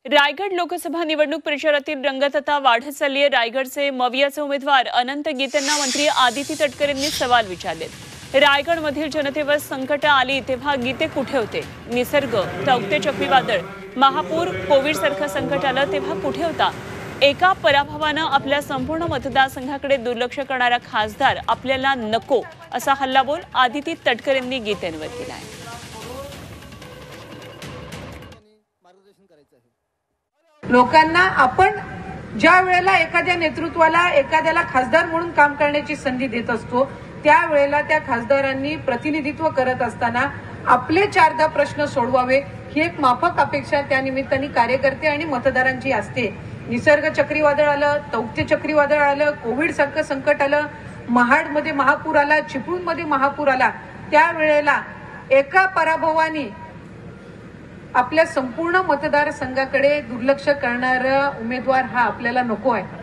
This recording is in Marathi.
रायगड लोकसभा निवडणूक प्रचारातील रंगत आता वाढत चालली आहे। रायगडचे मवियाचे उमेदवार अनंत गीतेंना मंत्री आदिती तटकरे यांनी सवाल विचारलेत। रायगडमधील जनतेवर संकट आली तेव्हा गीते कुठे होते? निसर्ग, तौक्ते चक्रीवादळ, महापूर, कोविड सारखं संकट आलं तेव्हा कुठे होता? एका पराभवानं आपल्या संपूर्ण मतदारसंघाकडे दुर्लक्ष करणारा खासदार आपल्याला नको, असा हल्लाबोल आदिती तटकरे यांनी गीतेंवर केला आहे। लोकांना आपण ज्या वेळेला एखाद्या नेतृत्वाला एखाद्याला खासदार म्हणून काम करण्याची संधी देत असतो त्यावेळेला त्या खासदारांनी प्रतिनिधित्व करत असताना आपले 4-10 प्रश्न सोडवावे ही एक माफक अपेक्षा त्या निमित्ताने कार्यकर्ते आणि मतदारांची असते। निसर्ग चक्रीवादळ आलं, तौक्ते चक्रीवादळ आलं, कोविड सारखं संकट आलं, महाडमध्ये महापूर आला, चिपळूणमध्ये महापूर आला, त्यावेळेला एका पराभवाने आपल्या संपूर्ण मतदारसंघाकडे दुर्लक्ष करणारा उमेदवार हा आपल्याला नको आहे।